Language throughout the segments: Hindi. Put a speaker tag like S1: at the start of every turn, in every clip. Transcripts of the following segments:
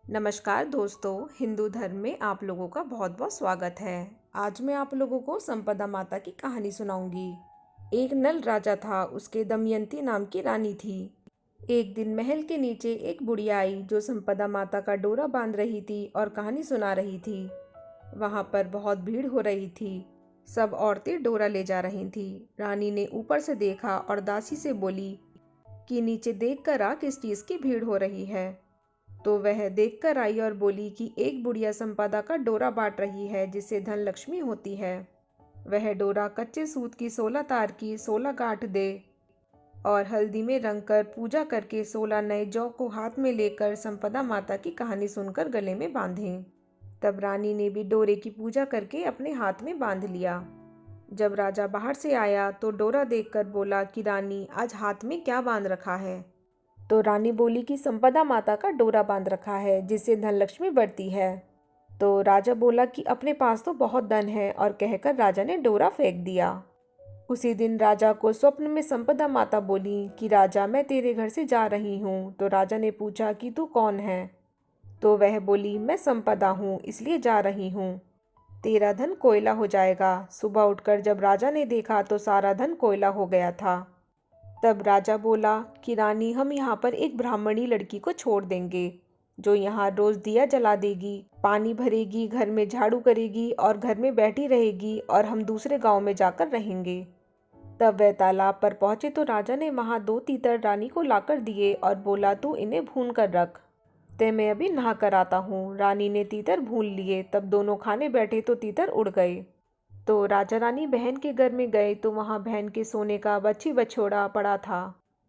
S1: नमस्कार दोस्तों, हिंदू धर्म में आप लोगों का बहुत बहुत स्वागत है। आज मैं आप लोगों को संपदा माता की कहानी सुनाऊंगी। एक नल राजा था, उसके दमयंती नाम की रानी थी। एक दिन महल के नीचे एक बुढ़िया आई जो संपदा माता का डोरा बांध रही थी और कहानी सुना रही थी। वहां पर बहुत भीड़ हो रही थी। सब औरतें डोरा ले जा रही थी। रानी ने ऊपर से देखा और दासी से बोली कि नीचे देख कर आ, किस चीज की भीड़ हो रही है। तो वह देखकर आई और बोली कि एक बुढ़िया संपदा का डोरा बांट रही है जिससे धन लक्ष्मी होती है। वह डोरा कच्चे सूत की 16 तार की 16 गांठ दे और हल्दी में रंग कर पूजा करके 16 नए जौ को हाथ में लेकर संपदा माता की कहानी सुनकर गले में बांधे। तब रानी ने भी डोरे की पूजा करके अपने हाथ में बांध लिया। जब राजा बाहर से आया तो डोरा देखकर बोला कि रानी, आज हाथ में क्या बांध रखा है। तो रानी बोली कि संपदा माता का डोरा बांध रखा है जिससे धन लक्ष्मी बढ़ती है। तो राजा बोला कि अपने पास तो बहुत धन है, और कहकर राजा ने डोरा फेंक दिया। उसी दिन राजा को स्वप्न में संपदा माता बोली कि राजा, मैं तेरे घर से जा रही हूँ। तो राजा ने पूछा कि तू कौन है। तो वह बोली, मैं संपदा हूँ, इसलिए जा रही हूँ। तेरा धन कोयला हो जाएगा। सुबह उठकर जब राजा ने देखा तो सारा धन कोयला हो गया था। तब राजा बोला कि रानी, हम यहाँ पर एक ब्राह्मणी लड़की को छोड़ देंगे जो यहाँ रोज दिया जला देगी, पानी भरेगी, घर में झाड़ू करेगी और घर में बैठी रहेगी, और हम दूसरे गांव में जाकर रहेंगे। तब वह तालाब पर पहुंचे तो राजा ने वहां 2 तीतर रानी को लाकर दिए और बोला, तू इन्हें भून कर रख, ते मैं अभी नहा कर आता हूँ। रानी ने तीतर भून लिए। तब दोनों खाने बैठे तो तीतर उड़ गए। तो राजा रानी बहन के घर में गए तो वहां बहन के सोने का बच्ची बछोड़ा पड़ा था।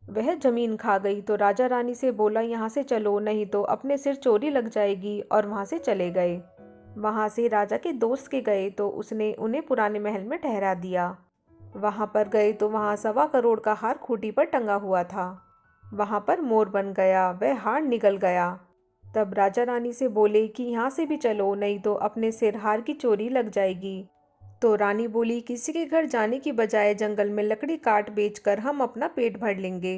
S1: वह जमीन खा गई। तो राजा रानी से बोला, यहाँ से चलो, नहीं तो अपने सिर चोरी लग जाएगी, और वहां से चले गए। वहां से राजा के दोस्त के गए तो उसने उन्हें पुराने महल में ठहरा दिया। वहां पर गए तो वहां 1.25 करोड़ का हार खूंटी पर टंगा हुआ था। वहां पर मोर बन गया, वह हार निगल गया। तब राजा रानी से बोले कि यहाँ से भी चलो, नहीं तो अपने सिर हार की चोरी लग जाएगी। तो रानी बोली, किसी के घर जाने की बजाय जंगल में लकड़ी काट बेचकर हम अपना पेट भर लेंगे।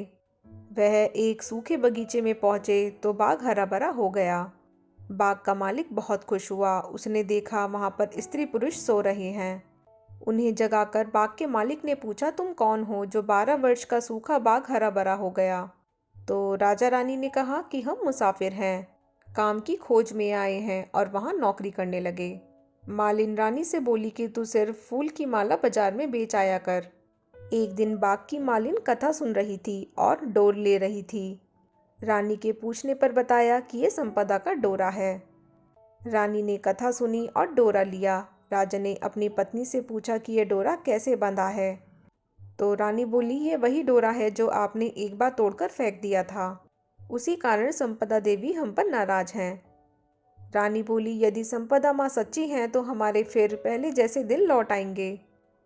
S1: वह एक सूखे बगीचे में पहुंचे तो बाग हरा भरा हो गया। बाग का मालिक बहुत खुश हुआ। उसने देखा वहां पर स्त्री पुरुष सो रहे हैं। उन्हें जगाकर बाग के मालिक ने पूछा, तुम कौन हो जो 12 वर्ष का सूखा बाग हरा भरा हो गया। तो राजा रानी ने कहा कि हम मुसाफिर हैं, काम की खोज में आए हैं, और वहां नौकरी करने लगे। मालिन रानी से बोली कि तू सिर्फ फूल की माला बाजार में बेच आया कर। एक दिन बाग की मालिन कथा सुन रही थी और डोर ले रही थी। रानी के पूछने पर बताया कि ये संपदा का डोरा है। रानी ने कथा सुनी और डोरा लिया। राजा ने अपनी पत्नी से पूछा कि यह डोरा कैसे बंधा है। तो रानी बोली, ये वही डोरा है जो आपने एक बार तोड़कर फेंक दिया था। उसी कारण संपदा देवी हम पर नाराज हैं। रानी बोली, यदि संपदा माँ सच्ची हैं तो हमारे फिर पहले जैसे दिन लौट आएंगे।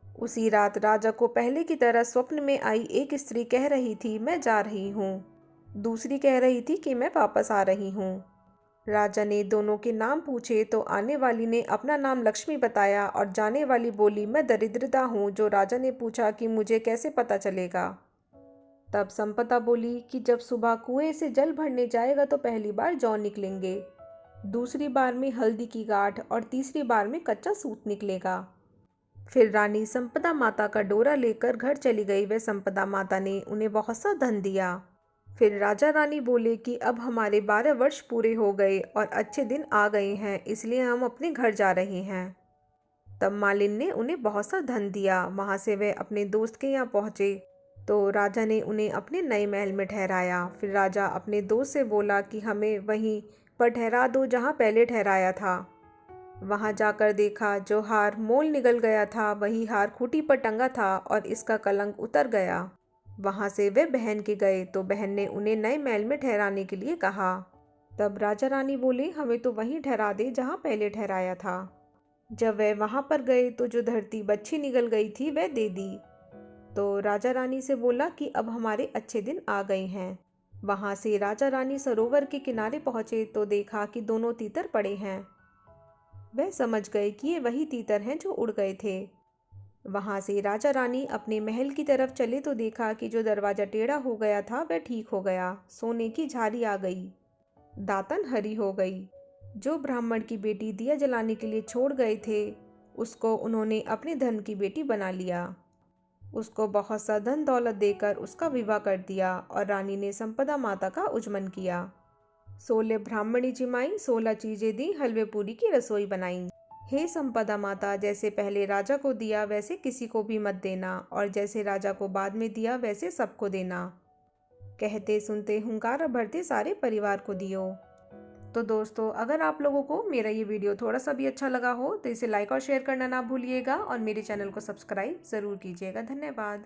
S1: उसी रात राजा को पहले की तरह स्वप्न में आई एक स्त्री कह रही थी, मैं जा रही हूँ। दूसरी कह रही थी कि मैं वापस आ रही हूँ। राजा ने दोनों के नाम पूछे तो आने वाली ने अपना नाम लक्ष्मी बताया और जाने वाली बोली, मैं दरिद्रता हूँ। जो राजा ने पूछा कि मुझे कैसे पता चलेगा। तब संपदा बोली कि जब सुबह कुएं से जल भरने जाएगा तो पहली बार जौ निकलेंगे, दूसरी बार में हल्दी की गांठ, और तीसरी बार में कच्चा सूत निकलेगा। फिर रानी संपदा माता का डोरा लेकर घर चली गई। वह संपदा माता ने उन्हें बहुत सा धन दिया। फिर राजा रानी बोले कि अब हमारे 12 वर्ष पूरे हो गए और अच्छे दिन आ गए हैं, इसलिए हम अपने घर जा रहे हैं। तब मालिन ने उन्हें बहुत सा धन दिया। वहां से वे अपने दोस्त के यहाँ पहुंचे तो राजा ने उन्हें अपने नए महल में ठहराया। फिर राजा अपने दोस्त से बोला कि हमें वहीं पर ठहरा दो जहाँ पहले ठहराया था। वहां जाकर देखा जो हार मोल निगल गया था वही हार खूंटी पर टंगा था और इसका कलंक उतर गया। वहां से वे बहन के गए तो बहन ने उन्हें नए महल में ठहराने के लिए कहा। तब राजा रानी बोले, हमें तो वहीं ठहरा दे जहाँ पहले ठहराया था। जब वे वहां पर गए तो जो धरती बच्छी निगल गई थी वह दे दी। तो राजा रानी से बोला कि अब हमारे अच्छे दिन आ गए हैं। वहां से राजा रानी सरोवर के किनारे पहुंचे तो देखा कि दोनों तीतर पड़े हैं। वह समझ गए कि ये वही तीतर हैं जो उड़ गए थे। वहां से राजा रानी अपने महल की तरफ चले तो देखा कि जो दरवाजा टेढ़ा हो गया था वह ठीक हो गया, सोने की झारी आ गई। दातन हरी हो गई। जो ब्राह्मण की बेटी दिया जलाने के लिए छोड़ गए थे, उसको उन्होंने अपने धर्म की बेटी बना लिया। उसको बहुत सा धन दौलत देकर उसका विवाह कर दिया और रानी ने संपदा माता का उजमन किया। 16 ब्राह्मणी जिमाई 16 चीजें दी, हलवे पूरी की रसोई बनाई। हे संपदा माता, जैसे पहले राजा को दिया वैसे किसी को भी मत देना, और जैसे राजा को बाद में दिया वैसे सबको देना। कहते सुनते हुंकारा भरते सारे परिवार को दियो। तो दोस्तों, अगर आप लोगों को मेरा ये वीडियो थोड़ा सा भी अच्छा लगा हो तो इसे लाइक और शेयर करना ना भूलिएगा और मेरे चैनल को सब्सक्राइब ज़रूर कीजिएगा। धन्यवाद।